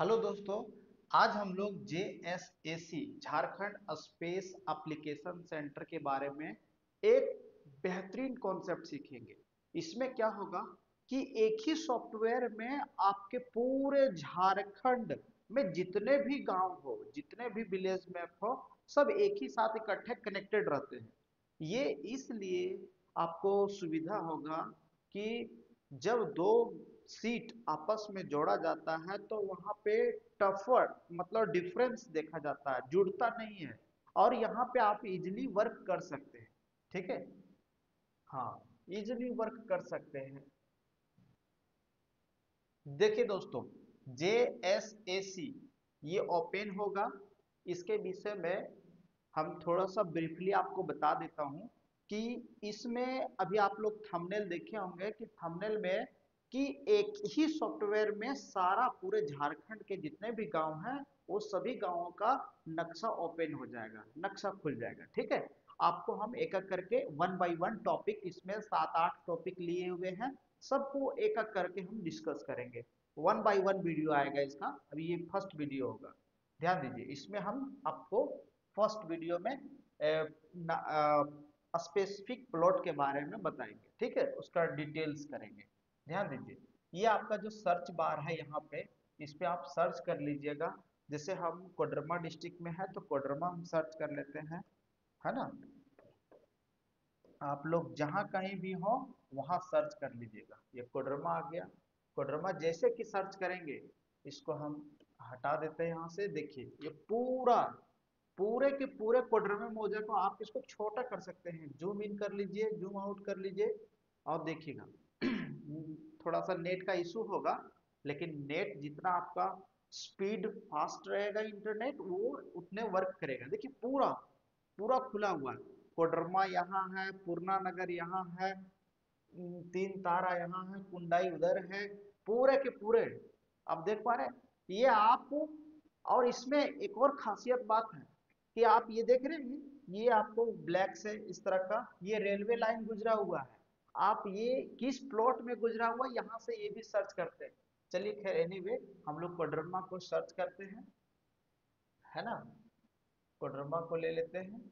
Hello दोस्तों। आज हम लोग JSAC Jharkhand space application centre के बारे में एक बेहतरीन कॉन्सेप्ट सीखेंगे। इसमें क्या होगा कि एक ही सॉफ्टवेयर में आपके पूरे झारखंड में जितने भी गांव हो, जितने भी विलेज मैप हो, सब एक ही साथ इकट्ठे कनेक्टेड रहते हैं। ये इसलिए आपको सुविधा होगा कि जब दो सीट आपस में जोड़ा जाता है तो वहां पे टफर मतलब डिफरेंस देखा जाता है, जुड़ता नहीं है। और यहाँ पे आप इजिली वर्क कर सकते हैं। ठीक है। हाँ, इजिली वर्क कर सकते हैं। देखिए दोस्तों, JSAC ये ओपन होगा। इसके विषय में हम थोड़ा सा ब्रीफली आपको बता देता हूं कि इसमें अभी आप लोग थंबनेल देखे होंगे कि थंबनेल में कि एक ही सॉफ्टवेयर में सारा पूरे झारखंड के जितने भी गांव हैं वो सभी गांवों का नक्शा ओपन हो जाएगा, नक्शा खुल जाएगा। ठीक है। आपको हम एक एक करके वन बाय वन टॉपिक, इसमें 7-8 टॉपिक लिए हुए हैं, सबको एक एक करके हम डिस्कस करेंगे। वन बाय वन वीडियो आएगा इसका। अभी ये फर्स्ट वीडियो होगा। ध्यान दीजिए, इसमें हम आपको फर्स्ट वीडियो में स्पेसिफिक प्लॉट के बारे में बताएंगे। ठीक है, उसका डिटेल्स करेंगे। ध्यान दीजिए, ये आपका जो सर्च बार है यहाँ पे, इस पे आप सर्च कर लीजिएगा। जैसे हम कोडरमा डिस्ट्रिक्ट में है तो कोडरमा हम सर्च कर लेते हैं, है ना। आप लोग जहां कहीं भी हो वहां सर्च कर लीजिएगा। ये कोडरमा आ गया। कोडरमा जैसे कि सर्च करेंगे, इसको हम हटा देते हैं यहाँ से। देखिए ये पूरा पूरे के पूरे कोडरमा मौजा को आप इसको छोटा कर सकते हैं, जूम इन कर लीजिए, जूम आउट कर लीजिए और देखिएगा। थोड़ा सा नेट का इशू होगा, लेकिन नेट जितना आपका स्पीड फास्ट रहेगा इंटरनेट, वो उतने वर्क करेगा। देखिए पूरा पूरा खुला हुआ है। कोडरमा यहाँ है, पूर्णा नगर यहाँ है, तीन तारा यहाँ है, कुंडाई उधर है, पूरे के पूरे आप देख पा रहे हैं। ये आप, और इसमें एक और खासियत बात है कि आप ये देख रहे हैं, ये आपको ब्लैक से इस तरह का ये रेलवे लाइन गुजरा हुआ है। आप ये किस प्लॉट में गुजरा हुआ है, यहाँ से ये भी सर्च करते हैं। चलिए खैर, एनीवे हम लोग कोडरमा को सर्च करते हैं, है ना। कोडरमा को ले लेते हैं।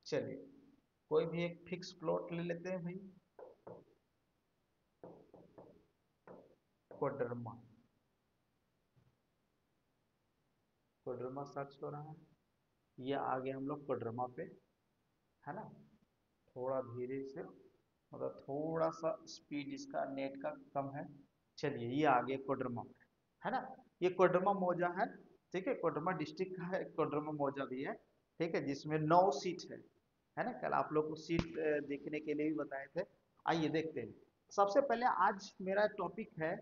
चलिए कोई भी एक फिक्स प्लॉट ले लेते हैं भाई। कोडरमा, कोडरमा सर्च हो रहा है। ये आगे हम लोग कोडरमा पे, है ना। थोड़ा धीरे से, मतलब थोड़ा सा स्पीड इसका नेट का कम है। चलिए ये आगे कोडरमा पे, है ना। ये कोडरमा मौजा है। ठीक है, कोडरमा डिस्ट्रिक्ट का है, कोडरमा मौजा भी है। ठीक है, जिसमें 9 सीट है ना। कल आप लोग को सीट देखने के लिए भी बताए थे। आइए देखते हैं। सबसे पहले आज मेरा टॉपिक है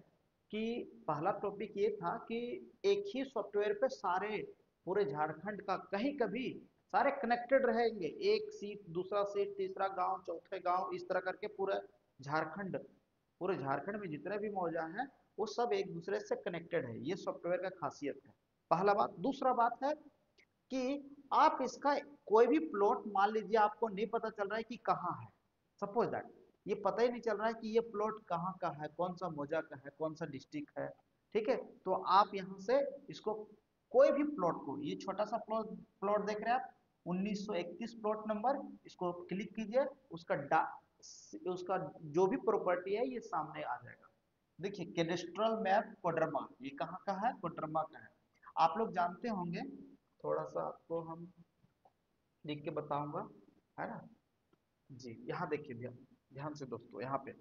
कि पहला टॉपिक ये था कि एक ही सॉफ्टवेयर पे सारे पूरे झारखंड का कहीं कभी सारे कनेक्टेड रहेंगे। एक सीट, दूसरा सीट, तीसरा गांव, चौथे गांव, इस तरह करके पूरा झारखंड, पूरे झारखंड में जितने भी मौजा हैं वो सब एक दूसरे से कनेक्टेड है। ये सॉफ्टवेयर का खासियत है, पहला बात। दूसरा बात है कि आप इसका कोई भी प्लॉट, मान लीजिए आपको नहीं पता चल रहा है कि कहाँ है, सपोज दैट ये पता ही नहीं चल रहा है कि ये प्लॉट कहाँ का है, कौन सा मौजा का है, कौन सा डिस्ट्रिक्ट है। ठीक है, तो आप यहाँ से इसको कोई भी प्लॉट को, ये छोटा सा प्लॉट प्लॉट देख रहे हैं आप, 1931 प्लॉट नंबर, इसको क्लिक कीजिए। उसका जो भी प्रॉपर्टी है ये सामने आ जाएगा। देखिए कैडेस्ट्रल मैप कोडरमा, ये कहाँ का है, कोडरमा का है। आप लोग जानते होंगे, थोड़ा सा आपको हम लिख के बताऊंगा, है ना। जी यहाँ देखिए, ध्यान ध्यान से दोस्तों, यहाँ पे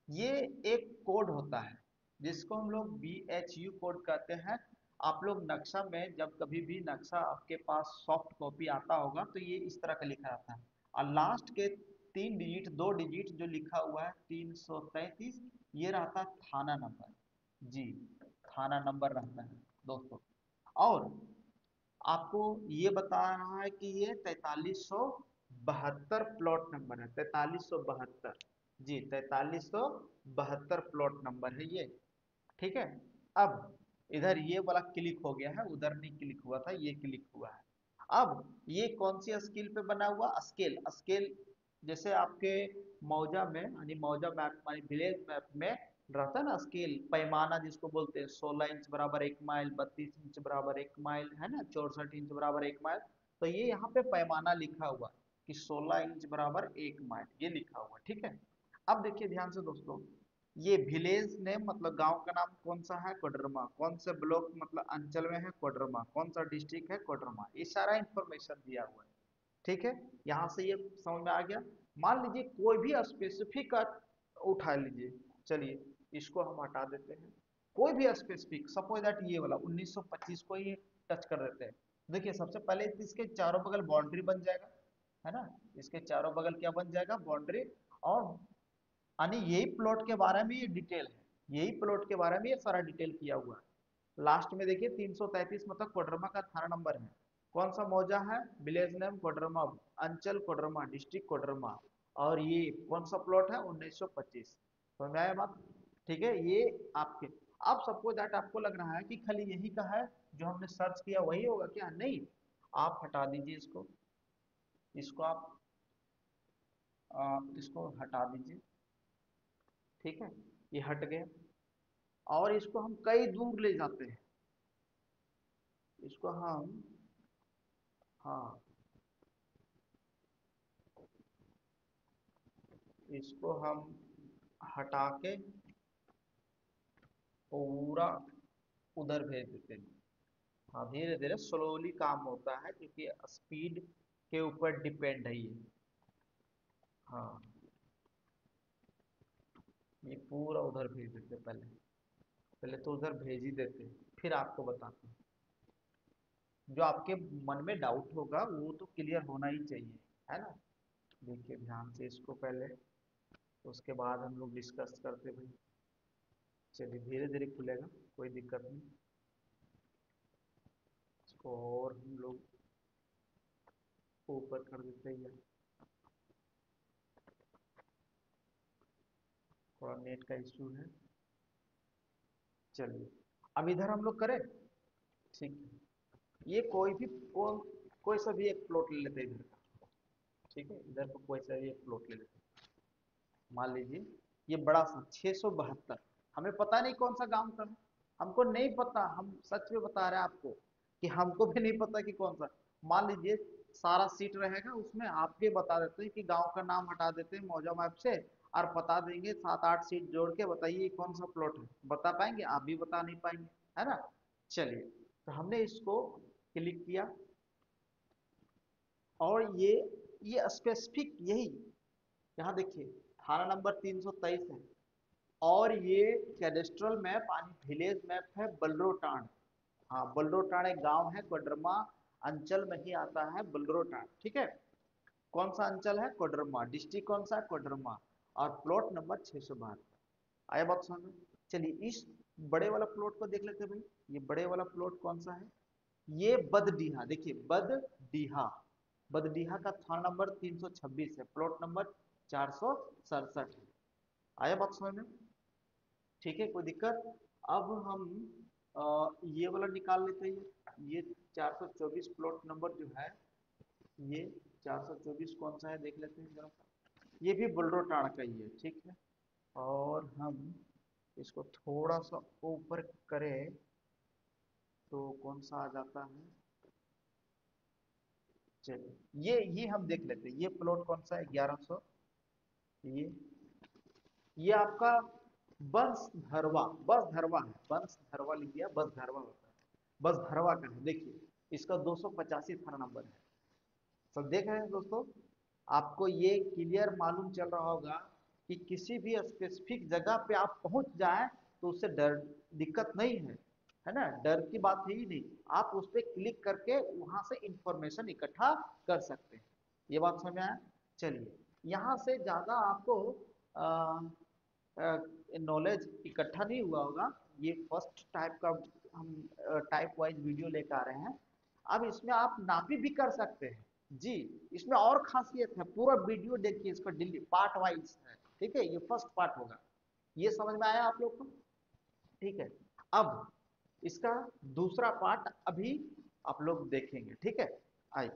ये एक कोड होता है जिसको हम लोग BHU कोड कहते हैं। आप लोग नक्शा में जब कभी भी नक्शा आपके पास सॉफ्ट कॉपी आता होगा तो ये इस तरह का लिखा रहता है, और लास्ट के 3 डिजिट, 2 डिजिट जो लिखा हुआ है 333, ये रहता है थाना नंबर। जी, थाना नंबर रहता है दोस्तों। और आपको ये बता रहा है कि ये 4372 प्लॉट नंबर है, 4372। जी 4372 प्लॉट नंबर है ये। ठीक है। अब इधर ये वाला क्लिक हो गया है, उधर नहीं क्लिक हुआ था, ये क्लिक हुआ है। अब ये कौन सी स्केल पे बना हुआ, स्केल, स्केल जैसे आपके मौजा में यानी मौजा मैप यानी विलेज मैप में रहता है ना स्केल पैमाना जिसको बोलते हैं, 16 इंच बराबर 1 माइल, 32 इंच बराबर 1 माइल, है ना, 64 इंच बराबर 1 माइल। तो ये यहाँ पे पैमाना लिखा हुआ है कि 16 इंच बराबर 1 माइल, ये लिखा हुआ, ठीक है। अब देखिए ध्यान से दोस्तों, ये विलेज नेम मतलब गांव का नाम कौन सा है, कोडरमा, कौन से ब्लॉक मतलब अंचल में है, कोडरमा, कौन सा डिस्ट्रिक्ट है, कोडरमा, ये सारा इंफॉर्मेशन दिया हुआ है, ठीक है। यहाँ से ये समझ में आ गया। मान लीजिए कोई भी स्पेसिफिक उठा लीजिए, चलिए इसको हम हटा देते हैं, कोई भी स्पेसिफिक, सपोज दैट ये वाला 1925 को ही टच कर देते हैं। देखिए सबसे पहले तो इसके चारों बगल बाउंड्री बन जाएगा, है ना, इसके चारों बगल क्या बन जाएगा, बाउंड्री। और यानी यही प्लॉट के बारे में ये डिटेल है, यही प्लॉट के बारे में ये सारा डिटेल किया हुआ है। लास्ट में देखिए 333 मतलब कोडरमा का थाना नंबर है, कौन सा मौजा है, विलेज नेम कोडरमा, अंचल कोडरमा, डिस्ट्रिक्ट कोडरमा, और ये कौन सा प्लॉट है, 1925। समझ में आया बात, ठीक है। ये आपके, अब सपोज दैट आपको लग रहा है कि खाली यही का है, जो हमने सर्च किया वही होगा क्या, नहीं, आप हटा दीजिए इसको, इसको आप इसको हटा दीजिए, ठीक है, ये हट गया। और इसको हम कई दूर ले जाते हैं, इसको हम, हाँ, इसको हम हटा के पूरा उधर भेज देते हैं। हाँ, धीरे धीरे स्लोली काम होता है क्योंकि स्पीड के ऊपर डिपेंड है ये। हाँ, ये पूरा उधर भेज देते, पहले पहले तो उधर भेज ही देते, फिर आपको बताते हैं। जो आपके मन में डाउट होगा वो तो क्लियर होना ही चाहिए, है ना। देखिए ध्यान से इसको पहले, उसके बाद हम लोग डिस्कस करते भाई। चलिए धीरे धीरे खुलेगा, कोई दिक्कत नहीं। इसको और हम लोग ऊपर कर देते हैं, थोड़ा नेट का इश्यू है। चलिए अब इधर हम लोग करें, ठीक है। ये कोई भी कोई सा भी एक प्लॉट ले लेते हैं इधर का, ठीक है, इधर को कोई सा भी एक प्लॉट ले लेते हैं। मान लीजिए ये बड़ा सा 672, हमें पता नहीं कौन सा गांव का है, हमको नहीं पता, हम सच में बता रहे हैं आपको कि हमको भी नहीं पता कि कौन सा। मान लीजिए सारा सीट रहेगा उसमें, आपके बता देते हैं कि गांव का नाम हटा देते हैं मौजा मैप से, और बता देंगे 7-8 सीट जोड़ के, बताइए कौन सा प्लॉट है, बता पाएंगे, आप भी बता नहीं पाएंगे, है ना। चलिए तो हमने इसको क्लिक किया, और ये स्पेसिफिक यही, यहाँ देखिए थाना नंबर 323 है, और ये कैडेस्ट्रल मैप यानी विलेज मैप है बलरोटाण। हाँ, बलरोटाण एक गांव है, कोडरमा अंचल में ही आता है बलरोटाण, ठीक है। कौन सा अंचल है, कोडरमा, डिस्ट्रिक्ट कौन सा है, कोडरमा, और प्लॉट नंबर 672। आया बात समझ में। चलिए इस बड़े वाला प्लॉट को देख लेते हैं भाई, ये बड़े वाला प्लॉट कौन सा है, ये बदडीहा, देखिए बदडीहा, बदडीहा का थाना नंबर 326 है, प्लॉट नंबर 467 है। आया बात समझ में, ठीक है, कोई दिक्कत। अब हम ये वाला निकाल लेते हैं, ये 424 प्लॉट नंबर जो है, ये 424 कौन सा है देख लेते हैं जरा सा, ये भी बुलरोटाण का ही है, ठीक है। और हम इसको थोड़ा सा ऊपर करें तो कौन सा आ जाता है, चलिए ये हम देख लेते हैं, ये प्लॉट कौन सा है, 1100, ये आपका बंस धरवा, बस धरवा है, बंस धरवा लिख दिया, बस धरवा होता है, बस धरवा का है, देखिए इसका 285 थाना नंबर है। सब देख रहे हैं दोस्तों, आपको ये क्लियर मालूम चल रहा होगा कि किसी भी स्पेसिफिक जगह पे आप पहुंच जाएं तो उससे डर, दिक्कत नहीं है ना, डर की बात है ही नहीं। आप उस पर क्लिक करके वहां से इंफॉर्मेशन इकट्ठा कर सकते हैं, ये बात समझ में आया। चलिए यहाँ से ज्यादा आपको नॉलेज इकट्ठा नहीं हुआ होगा, ये फर्स्ट टाइप का हम टाइप वाइज वीडियो लेकर आ रहे हैं। अब इसमें आप नापी भी कर सकते हैं जी, इसमें और खासियत है, पूरा वीडियो देखिए, इसका डिली पार्ट वाइज है, ठीक है, ये फर्स्ट पार्ट होगा। ये समझ में आया आप लोग को, ठीक है। अब इसका दूसरा पार्ट अभी आप लोग देखेंगे, ठीक है। आइए